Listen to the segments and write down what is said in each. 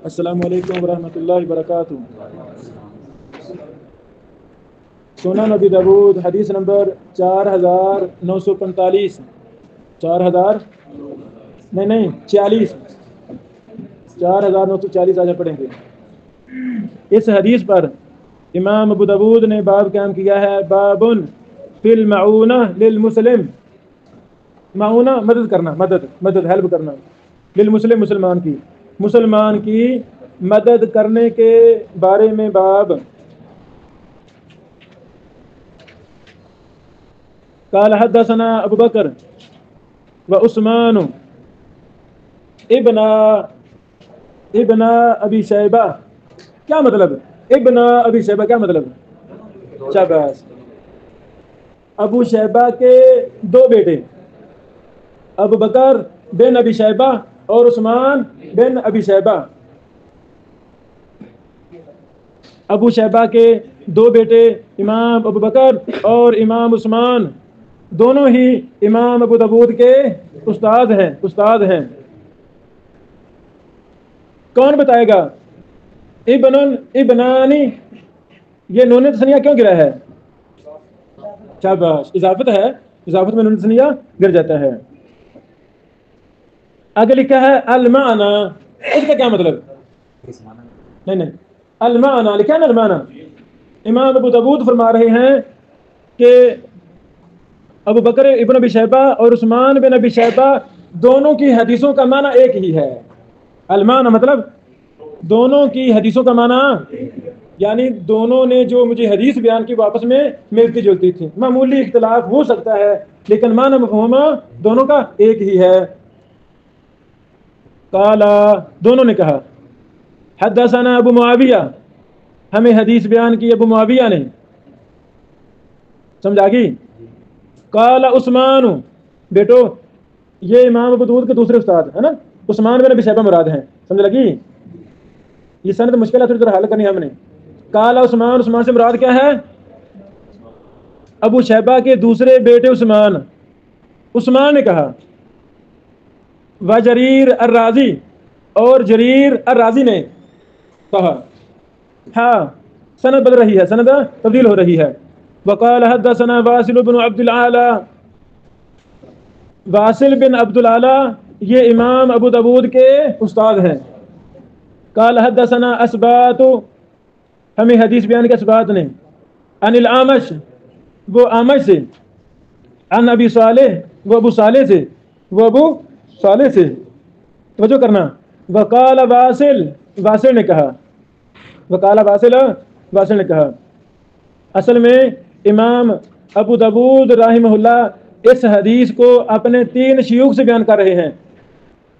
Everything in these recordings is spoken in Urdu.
السلام علیکم ورحمۃ اللہ وبرکاتہ۔ سنن ابی داؤد حدیث نمبر 4945، 4940 آج پڑھیں گے۔ اس حدیث پر امام ابو داؤد نے باب قائم کیا ہے، بابن فی المعونہ للمسلم۔ معونہ مدد کرنا، مدد ہیلپ کرنا، للمسلم مسلمان کی مدد کرنے کے بارے میں باب۔ قال حدثنا ابو بکر و عثمان ابن ابی شیبہ۔ کیا مطلب ابن ابی شیبہ؟ کیا مطلب؟ شاباش۔ ابو شیبہ کے دو بیٹے، ابو بکر بن ابی شیبہ اور عثمان بن ابی شیبہ۔ ابو شیبہ کے دو بیٹے امام ابو بکر اور امام عثمان دونوں ہی امام ابو داؤد کے استاد ہیں۔ کون بتائے گا؟ ابنانی، یہ نون تثنیہ کیوں گرا ہے؟ شاباش، اضافت ہے، اضافت میں نون تثنیہ گر جاتا ہے۔ آگے لکھا ہے المعنی، اس کا کیا مطلب؟ نہیں، المعنی لکھا ہے نا، المعنی۔ امام ابو داؤد فرما رہے ہیں کہ ابو بکر ابن ابی شیبہ اور عثمان بن ابی شیبہ دونوں کی حدیثوں کا معنی ایک ہی ہے۔ المعنی مطلب دونوں کی حدیثوں کا معنی، یعنی دونوں نے جو مجھے حدیث بیان کی وہ آپس میں ملتی جلتی تھی، معمولی اختلاف ہو سکتا ہے لیکن معنی مفہوم دونوں کا ایک ہی ہے۔ قالا، دونوں نے کہا، حدثنا ابو معاویہ، ہمیں حدیث بیان کی ابو معاویہ نے۔ سمجھ آگئی؟ قال عثمان، بیٹو یہ امام ابو داؤد کے دوسرے استاد ہے نا، عثمان بن ابی شیبہ مراد ہیں۔ سمجھ لگی؟ یہ سند مشکل ہے، تھوڑی دیر حل کرنی ہے ہم نے۔ قال عثمان سے مراد کیا ہے؟ ابو شیبہ کے دوسرے بیٹے عثمان نے کہا، وجریر الرازی، اور جریر الرازی نے کہا۔ ہاں، سند بدل رہی ہے، سند تبدیل ہو رہی ہے۔ وقال حدثنا واصل بن عبد الاعلی، واصل بن عبد الاعلی یہ امام ابو داؤد کے استاد ہیں۔ قال حدثنا اسبات، ہمیں حدیث بیان کے اسبات نے۔ عن الاعمش، وہ اعمش سے۔ عن ابی صالح، وہ ابو صالح سے۔ توجہ کرنا۔ وقال واصل نے کہا، واصل نے کہا۔ اصل میں امام ابو داؤد رحمہ اللہ اس حدیث کو اپنے 3 شیوخ سے بیان کر رہے ہیں،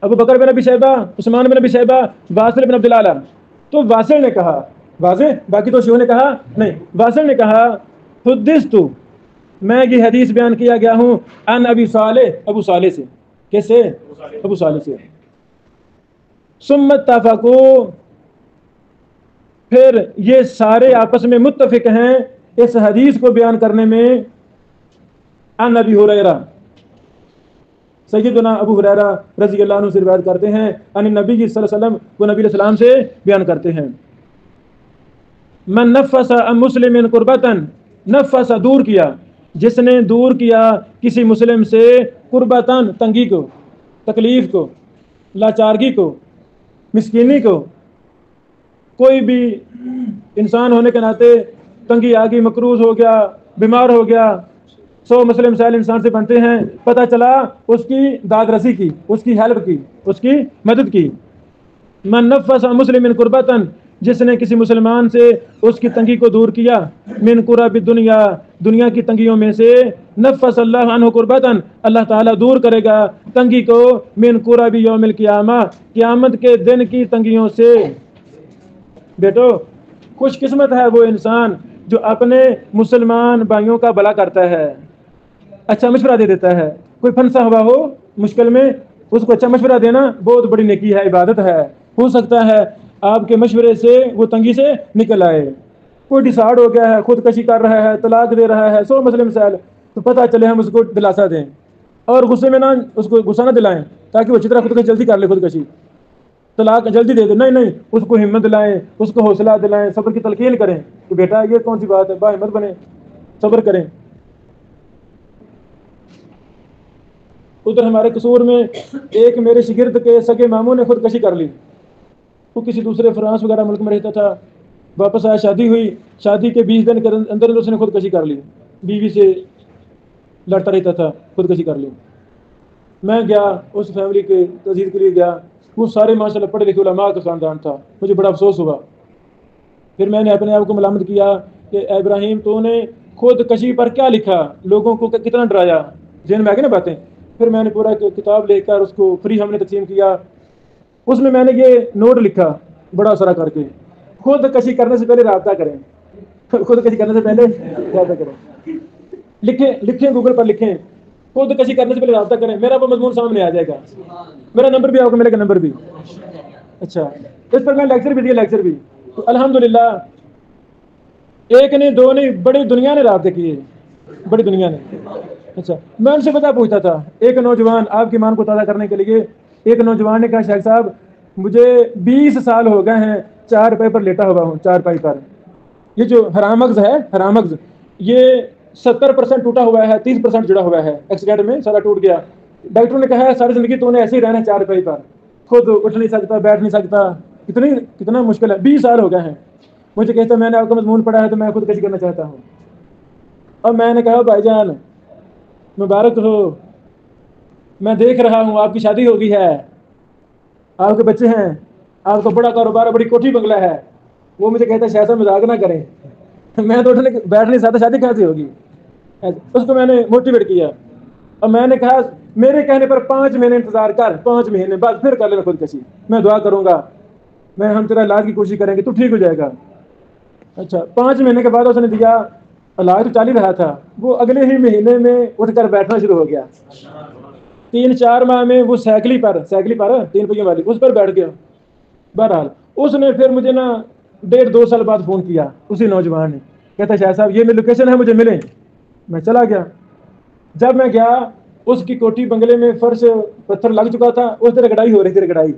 ابو بکر بن ابی شیبہ، عثمان بن ابی شیبہ، واصل بن عبد الاعلی۔ تو واصل نے کہا، واضح، باقی تو شیوخ نے کہا نہیں، واصل نے کہا، حدثت، میں یہ حدیث بیان کیا گیا ہوں، عن ابی صالح، ابو صالح سے۔ کیسے؟ ابو صالح سے۔ ثم اتفقوا، پھر یہ سارے آپس میں متفق ہیں اس حدیث کو بیان کرنے میں۔ عن ابی ہریرہ، سیدنا ابو ہریرہ رضی اللہ عنہ سے روایت کرتے ہیں، عن النبی صلی اللہ علیہ وسلم، وہ نبی علیہ السلام سے بیان کرتے ہیں۔ من نفس عن مسلم قربتاً، نفس دور کیا، جس نے دور کیا کسی مسلم سے، قربتاً تنگی کو، تکلیف کو، لاچارگی کو، مسکینی کو۔ کوئی بھی انسان ہونے کے ناطے تنگی آ گئی، مقروض ہو گیا، بیمار ہو گیا، 100 مسئلے مسائل انسان سے بنتے ہیں، پتہ چلا اس کی داد رسی کی، اس کی ہیلپ کی، اس کی مدد کی۔ من نفس عن مسلم قربتاً، جس نے کسی مسلمان سے اس کی تنگی کو دور کیا، من قرب الدنیا، دنیا کی تنگیوں میں سے، نفس اللہ عنہ قربتاً، اللہ تعالیٰ دور کرے گا تنگی کو، من قرب یوم القیامہ، قیامت کے دن کی تنگیوں سے۔ بیٹو خوش قسمت ہے وہ انسان جو اپنے مسلمان بھائیوں کا بھلا کرتا ہے، اچھا مشورہ دے دیتا ہے۔ کوئی پھنسا ہوا ہو مشکل میں، اس کو اچھا مشورہ دینا بہت بڑی نیکی ہے، عبادت ہے۔ ہو سکتا ہے آپ کے مشورے سے وہ تنگی سے نکل آئے۔ کوئی ڈیسائیڈ ہو گیا ہے، خودکشی کر رہا ہے، طلاق دے رہا ہے، 100 مسئلے مسائل، تو پتہ چلے ہم اس کو دلاسا دیں اور غصے میں نہ، اس کو غصہ نہ دلائیں تاکہ وہ اچھی طرح خودکشی جلدی کر لے خودکشی۔ طلاق جلدی دے دیں، نہیں، اس کو ہمت دلائیں، اس کو حوصلہ دلائیں، صبر کی تلقین کریں کہ بیٹا یہ کون سی بات ہے، با ہمت بنیں، صبر کریں۔ ادھر ہمارے قصور میں ایک میرے شاگرد کے سگے ماموں نے خودکشی کر لی، وہ کسی دوسرے فرانس وغیرہ ملک میں رہتا تھا، واپس آیا، شادی ہوئی، شادی کے 20 دن کے اندر اس نے خودکشی کر لی، بیوی سے لڑتا رہتا تھا، خودکشی کر لی۔ میں گیا اس فیملی کے تعزیت کے لیے گیا، وہ سارے ماشاء اللہ پڑھے لکھے علماء کا خاندان تھا، مجھے بڑا افسوس ہوا۔ پھر میں نے اپنے آپ کو ملامت کیا کہ ابراہیم تو نے خودکشی پر کیا لکھا، لوگوں کو کتنا ڈرایا، ذہن میں آ گئی نا باتیں۔ پھر میں نے پورا کتاب لے کر اس کو فری ہم نے تقسیم کیا، اس میں نے یہ نوٹ لکھا بڑا سارا کر کے، خودکشی کرنے سے پہلے رابطہ کریں، خودکشی کرنے سے پہلے رابطہ کریں، لکھیں گوگل پر لکھیں، خودکشی کرنے سے پہلے رابطہ کریں، میرا وہ مضمون سامنے آ جائے گا، میرا نمبر بھی آؤگا، میرے کا نمبر بھی۔ اچھا، اس پر میں لیکچر بھی دیا، لیکچر بھی، تو الحمدللہ ایک نہیں دو نہیں بڑی دنیا نے رابطے کیے، بڑی دنیا نے۔ اچھا، میں ان سے وجہ پوچھتا تھا، ایک نوجوان، آپ کی ایمان کو تازہ کرنے کے لیے ایک نوجوان نے کہا شیخ صاحب مجھے 20 سال ہو گئے ہیں چارپائی پر لیٹا ہوا ہوں، چارپائی پر، یہ جو حرام مغز ہے، حرام مغز یہ 70% ٹوٹا ہوا ہے، 30% جڑا ہوا ہے، ایکسیڈنٹ میں سارا ٹوٹ گیا۔ ڈاکٹر نے کہا ہے ساری زندگی تو نے ایسے ہی رہنا ہے چارپائی پر، خود اٹھ نہیں سکتا، بیٹھ نہیں سکتا، کتنا مشکل ہے، 20 سال ہو گئے ہیں۔ مجھے کہتا میں نے آپ کا مضمون پڑھا ہے تو میں خودکشی کرنا چاہتا ہوں۔ اور میں نے کہا بھائی جان مبارک ہو، میں دیکھ رہا ہوں آپ کی شادی ہو گئی ہے، آپ کے بچے ہیں، آپ کا بڑا کاروبار ہے، بڑی کوٹھی بنگلہ ہے۔ وہ مجھے کہتا ہے شاید مذاق نہ کریں، میں تو بیٹھ نہیں سکتا، شادی کہاں سے ہوگی؟ اس کو میں نے موٹیویٹ کیا اور میں نے کہا میرے کہنے پر 5 مہینے انتظار کر، 5 مہینے بعد پھر کر لینا خودکشی، میں دعا کروں گا، ہم تیرا علاج کی کوشش کریں گے، تو ٹھیک ہو جائے گا۔ اچھا، 5 مہینے کے بعد اس نے دیا، علاج تو چل ہی رہا تھا، وہ اگلے ہی مہینے میں اٹھ کر بیٹھنا شروع ہو گیا۔ 3-4 ماہ میں وہ سائیکلی پر 3 پہیوں والی اس پر بیٹھ گیا۔ بہرحال اس نے پھر مجھے نا 1.5-2 سال بعد فون کیا، اسی نوجوان نے، کہتا شاہ صاحب یہ میری لوکیشن ہے، مجھے ملیں۔ میں چلا گیا، جب میں گیا اس کی کوٹھی بنگلے میں فرش پتھر لگ چکا تھا، اس طرح رگڑائی ہو رہی تھی، رگڑائی۔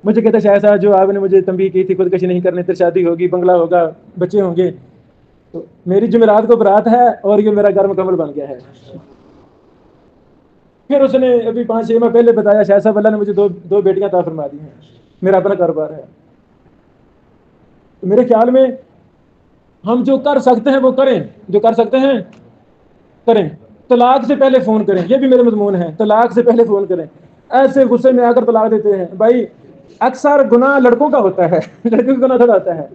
مجھے کہتا شاہ صاحب جو آپ نے مجھے تنبیہ کی تھی خودکشی نہیں کرنے، پھر شادی ہوگی، بنگلہ ہوگا، بچے ہوں گے، تو میری جمعرات کو برات ہے اور یہ میرا گھر مکمل بن گیا ہے۔ پھر اس نے ابھی 5-6 ماہ پہلے بتایا شاہ صاحب اللہ نے مجھے دو بیٹیاں عطا فرما دی ہیں، میرا اپنا کاروبار ہے۔ تو میرے خیال میں ہم جو کر سکتے ہیں وہ کریں، جو کر سکتے ہیں کریں۔ طلاق سے پہلے فون کریں، یہ بھی میرے مضمون ہے، طلاق سے پہلے فون کریں۔ ایسے غصے میں آ کر طلاق دیتے ہیں بھائی، اکثر گناہ لڑکوں کا ہوتا ہے، لڑکوں کا گناہ تھوڑا ہوتا ہے۔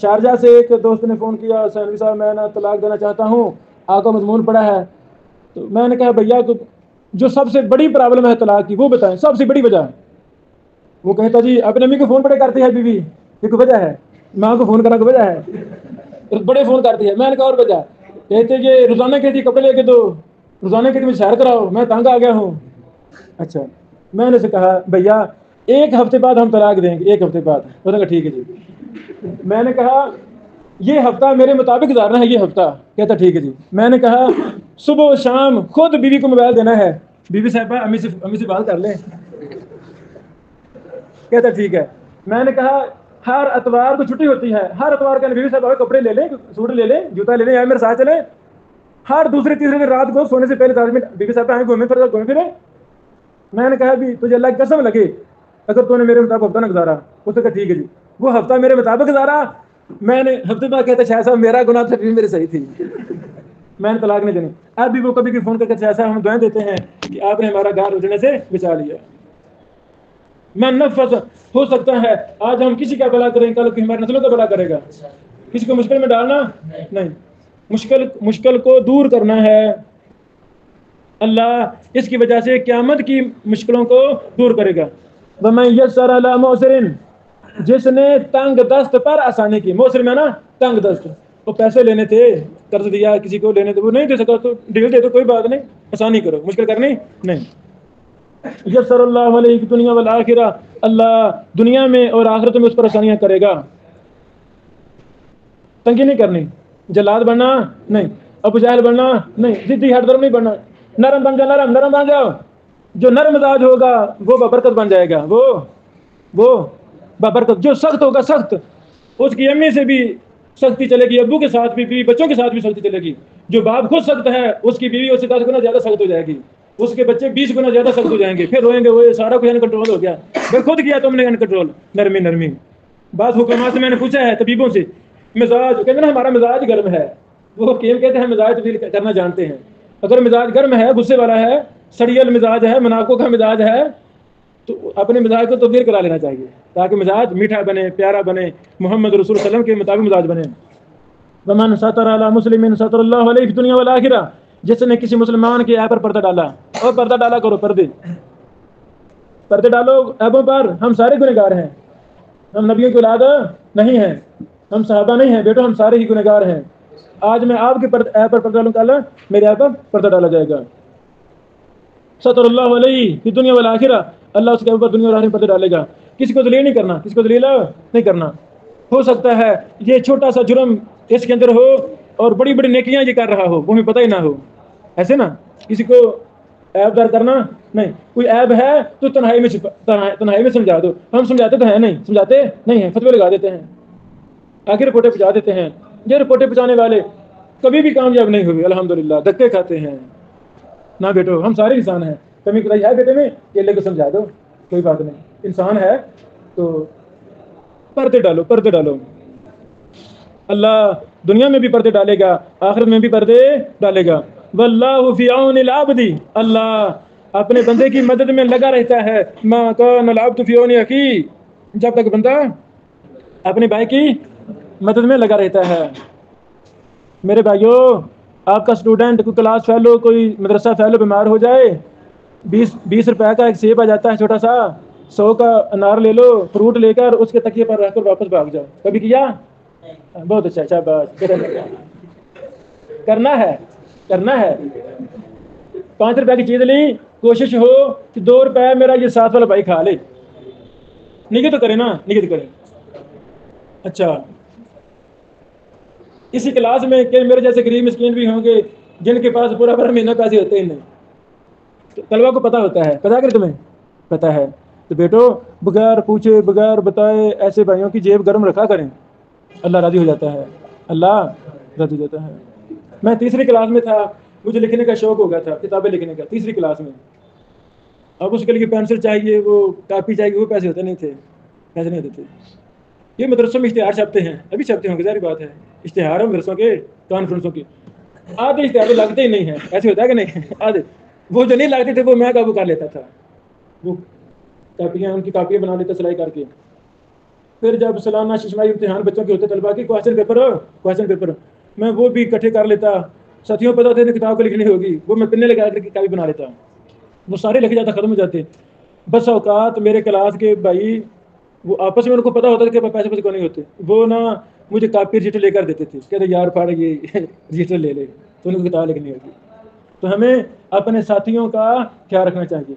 شارجہ سے ایک دوست نے فون کیا، سینوی صاحب میں نا طلاق دینا چاہتا ہوں، آپ کا مضمون پڑا ہے۔ تو میں نے کہا بھیا جو سب سے بڑی پرابلم ہے طلاق کی وہ بتائیں، سب سے بڑی وجہ۔ وہ کہتا جی اپنے امی کو فون بڑے کرتی ہے بیوی، یہ کوئی وجہ ہے؟ ماں کو فون کرنا کوئی وجہ ہے؟ بڑے فون کرتی ہے۔ میں نے کہا اور وجہ؟ کہتے یہ روزانہ کہتی کپڑے لے کے دو، روزانہ کہتی مجھے سیر کراؤ، میں تنگ آ گیا ہوں۔ اچھا، میں نے سے کہا بھیا 1 ہفتے بعد ہم طلاق دیں گے، 1 ہفتے بعد۔ انہوں نے کہا ٹھیک ہے جی۔ میں نے کہا یہ ہفتہ میرے مطابق گزارنا ہے، یہ ہفتہ۔ کہتا ٹھیک ہے جی۔ میں نے کہا صبح و شام خود بیوی کو موبائل دینا ہے، بیوی صاحبہ امی سے بات کر لیں۔ کہتا ٹھیک ہے۔ میں نے کہا ہر اتوار کو چھٹی ہوتی ہے، ہر اتوار کا بیوی صاحب کپڑے لے لیں، سوٹ لے لیں، جوتا لے لیں، میرے ساتھ چلیں، ہر دوسرے تیسرے دن رات کو سونے سے پہلے 10 منٹ بیوی صاحب آئیں گھومیں پھریں۔ میں نے کہا بھی تجھے اللہ کی قسم لگے اگر تو نے میرے مطابق ہفتہ نہ گزارا۔ اس نے کہا ٹھیک ہے جی۔ وہ ہفتہ میرے مطابق گزارا، میں نے ہفتے بعد کہتا شاہ صاحب میرا گناہ تھا، میرے صحیح تھی، میں نے طلاق نہیں دینی۔ اب بھی وہ کبھی فون کر کے شاہ صاحب ہم دعائیں دیتے ہیں کہ آپ نے ہمارا گھر اجڑنے سے بچا لیا۔ میں نفس ہو سکتا ہے آج ہم کسی کا بھلا کریں، کل ہماری نسلوں کا بھلا کرے گا۔ کسی کو مشکل میں ڈالنا نہیں، مشکل کو دور کرنا ہے۔ اللہ اس کی وجہ سے قیامت کی مشکلوں کو دور کرے گا۔ وَمَن يَسَّرَ عَلَىٰ مُعْسِرٍ، جس نے تنگ دست پر آسانی کی، موسر میں نا تنگ دست، وہ پیسے لینے تھے، قرض دیا کسی کو لینے تھے، وہ نہیں دے سکا تو ڈیل دے دو، کوئی بات نہیں، آسانی کرو، مشکل کرنی نہیں۔ یسر اللہ علیہ کی دنیا والآخرہ، اللہ دنیا میں اور آخرت میں اس پر آسانیاں کرے گا۔ تنگی نہیں کرنی، جلاد بننا نہیں، ابو جہل بننا نہیں، ضدی ہر طرف نہیں بننا، نرم بن جاؤ، نرم بن جاؤ۔ جو نرم مزاج ہوگا وہ برکت بن جائے گا، وہ وہ بابرکت. جو سخت ہوگا سخت, اس کی امی سے بھی سختی چلے گی, ابو کے ساتھ بھی, بیوی بچوں کے ساتھ بھی سختی چلے گی. جو باپ خود سخت ہے اس کی بیوی اس سے 10 گنا زیادہ سخت ہو جائے گی, اس کے بچے 20 گنا زیادہ سخت ہو جائیں گے. پھر روئیں گے, وہ سارا کچھ انکنٹرول ہو گیا, پھر خود کیا تم نے انکنٹرول. نرمی نرمی. بعض حکامات سے میں نے پوچھا ہے, طبیبوں سے, مزاج کہتے ہیں نا ہمارا مزاج گرم ہے, وہ کہتے ہیں مزاج تبدیل کرنا جانتے ہیں. اگر مزاج گرم ہے, غصے والا ہے, سڑیل مزاج ہے, منافقوں کا مزاج ہے, تو اپنے مزاج کو تبدیل کرا لینا چاہیے تاکہ مزاج میٹھا بنے, پیارا بنے, محمد رسول صلی اللہ علیہ وسلم کے مطابق مزاج بنے. ومن ستر علی مسلم ستر اللہ علیہ فی الدنیا والآخرہ. جس نے کسی مسلمان کے عیب پر پردہ ڈالا, اور پردہ ڈالا کرو, پردے ڈالو عیبوں پر. ہم سارے گنہگار ہیں, ہم نبیوں کی اولاد نہیں ہیں, ہم صحابہ نہیں ہیں بیٹو, ہم سارے ہی گنہگار ہیں. آج میں آپ کے عیب پر پردہ ڈالوں گا, اللہ میرے عیب پر پردہ ڈالا جائے گا. ستر اللہ علیہ فی الدنیا والآخرہ. اللہ اس کے اوپر دنیا اور آخرت میں پردہ ڈالے گا. کسی کو ذلیل نہیں کرنا, کسی کو ذلیل نہیں کرنا. ہو سکتا ہے یہ چھوٹا سا جرم اس کے اندر ہو اور بڑی بڑی نیکیاں یہ کر رہا ہو, وہ ہمیں پتہ ہی نہ ہو. ایسے نا کسی کو عیب دار کرنا نہیں. کوئی عیب ہے تو تنہائی میں سمجھا دو. ہم سمجھاتے تو ہیں نہیں, سمجھاتے نہیں ہیں, فتوے لگا دیتے ہیں, آخر رپورٹیں پہنچا دیتے ہیں. یہ رپورٹیں پہنچانے والے کبھی بھی کامیاب نہیں ہوئے, الحمدللہ دھکے کھاتے ہیں. نہ بیٹو, ہم سارے انسان ہیں, کمی کوتاہی ہے بیٹے میں, یہ لے کو سمجھا دو, کوئی بات نہیں, انسان ہے تو پردے ڈالو, پردے ڈالو. اللہ دنیا میں بھی پردے ڈالے گا, آخرت میں بھی پردے ڈالے گا. واللہ فی عون العبد. اللہ اپنے بندے کی مدد میں لگا رہتا ہے. ما کان العبد فی عون اخیہ. جب تک بندہ اپنے بھائی کی مدد میں لگا رہتا ہے. میرے بھائیوں, آپ کا اسٹوڈنٹ, کوئی کلاس فیلو, کوئی مدرسہ فیلو بیمار ہو جائے, 20 روپے کا ایک سیب آ جاتا ہے چھوٹا سا, 100 کا انار لے لو, فروٹ لے کر اس کے تکیے پر رکھ کر واپس بھاگ جاؤ. کبھی کیا؟ بہت اچھا, اچھا بات کرنا ہے, کرنا ہے. 5 روپے کی چیز لی, کوشش ہو کہ 2 روپے میرا یہ 7 والا بھائی کھا لے. نیکی تو کرے نا, نیکی تو کرے. اچھا, اسی کلاس میں کہ میرے جیسے غریب مسکین بھی ہوں گے جن کے پاس پورا مہینہ پیسے ہوتے ہی نہیں. تو طلبا کو پتہ ہوتا ہے, پتا کر تمہیں پتہ ہے, تو بیٹو بغیر پوچھے بغیر بتائے ایسے بھائیوں کی جیب گرم رکھا کریں, اللہ راضی ہو جاتا ہے, اللہ راضی ہو جاتا ہے. میں 3ری کلاس میں تھا, مجھے لکھنے کا شوق ہو گیا تھا, کتابیں لکھنے کا, 3ری کلاس میں. اب اس کے لیے پینسل چاہیے, وہ کاپی چاہیے, وہ پیسے ہوتے نہیں تھے, پیسے نہیں ہوتے تھے. یہ مدرسوں میں اشتہار چھپتے ہیں, ابھی چھپتے ہوں گے, ظاہر بات ہے, اشتہار ہیں مدرسوں کے, کانفرنسوں کے. آدھے اشتہار لگتے ہی نہیں ہیں, ایسے ہوتا ہے کہ نہیں, آدھے وہ جو نہیں لگتے تھے وہ میں قابو کر لیتا تھا, وہ کاپیاں, ان کی کاپیاں بنا لیتا سلائی کر کے. پھر جب سالانہ ششمائی امتحان بچوں کے ہوتے, طلبا کی کوشچن پیپر میں وہ بھی اکٹھے کر لیتا. ساتھیوں پتہ تھے کتاب کو لکھنی ہوگی, وہ میں پنے لگا کر کے کاپی بنا لیتا. وہ سارے لکھ جاتا, ختم ہو جاتے. بس اوقات میرے کلاس کے بھائی وہ آپس میں ان کو پتہ ہوتا تھا کہ پیسے کو نہیں ہوتے, وہ نا مجھے کاپی رجسٹر لے کر دیتے تھے, کہتے یار پھاڑ یہ رجسٹر لے لے, تو ان کو کتاب لکھنی ہوگی. تو ہمیں اپنے ساتھیوں کا خیال رکھنا چاہیے.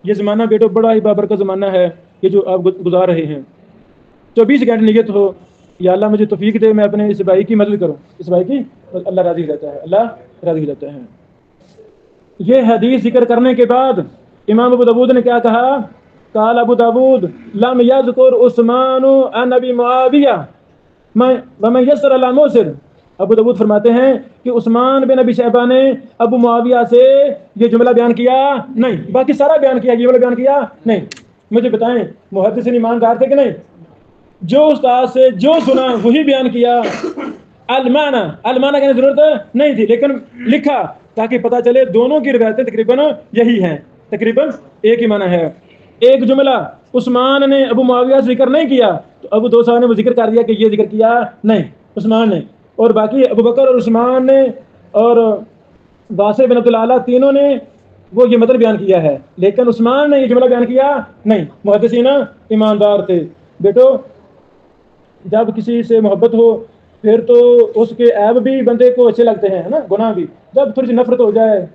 یہ زمانہ بیٹو بڑا ہی بابرکت زمانہ ہے یہ جو آپ گزار رہے ہیں. 24 گھنٹے نیت ہو, یا اللہ مجھے توفیق دے میں اپنے اس بھائی کی مدد کروں, اس بھائی کی, اللہ راضی ہو جاتا ہے, اللہ راضی ہو جاتا ہے. یہ حدیث ذکر کرنے کے بعد امام ابو داؤد نے کیا کہا؟ قال ابو داؤد لم یذکر عثمان عن ابی معاویہ ومن یسر علی موسر. ابو داؤد فرماتے ہیں کہ عثمان بن ابی شیبہ نے ابو معاویہ سے یہ جملہ بیان کیا نہیں, باقی سارا بیان کیا, یہ جملہ بیان کیا نہیں. مجھے بتائیں محدثین ایماندار تھے کہ نہیں؟ جو استاد سے جو سنا وہی بیان کیا. المعنی کہنے کی ضرورت نہیں تھی, لیکن لکھا تاکہ پتہ چلے دونوں کی روایتیں تقریباً یہی ہیں, تقریباً ایک ہی معنی ہے. ایک جملہ عثمان نے ابو معاویہ سے ذکر نہیں کیا تو ابو دو صاحب نے وہ ذکر کر دیا کہ یہ ذکر کیا نہیں عثمان نے, اور باقی ابو بکر اور عثمان نے اور واسع بن عبد العالی تینوں نے وہ یہ مطلب بیان کیا ہے, لیکن عثمان نے یہ جملہ بیان کیا نہیں. محدثین ایماندار تھے. بیٹو جب کسی سے محبت ہو پھر تو اس کے عیب بھی بندے کو اچھے لگتے ہیں نا, گناہ بھی. جب تھوڑی سی نفرت ہو جائے,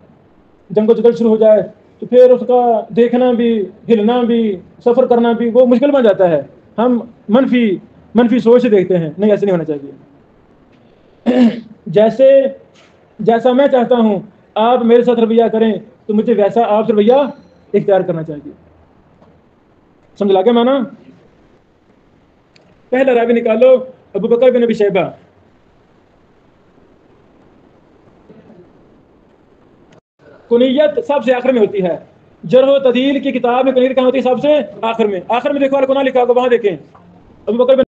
جنگ و جدل شروع ہو جائے تو پھر اس کا دیکھنا بھی, ہلنا بھی, سفر کرنا بھی وہ مشکل بن جاتا ہے. ہم منفی سوچ سے دیکھتے ہیں, نہیں ایسے نہیں ہونا چاہیے. جیسا میں چاہتا ہوں آپ میرے ساتھ رویہ کریں تو مجھے ویسا آپ سے رویہ اختیار کرنا چاہیے. سمجھ لگا مانا؟ پہلا راوی نکالو ابو بکر بن ابی شیبہ، کنیت سب سے آخر میں ہوتی ہے، جرح و تعدیل کی کتاب میں کنیت کہاں ہوتی ہے؟ سب سے آخر میں۔ آخر میں دیکھو الکنا لکھا ہوگا، وہاں دیکھیں ابو بکر بن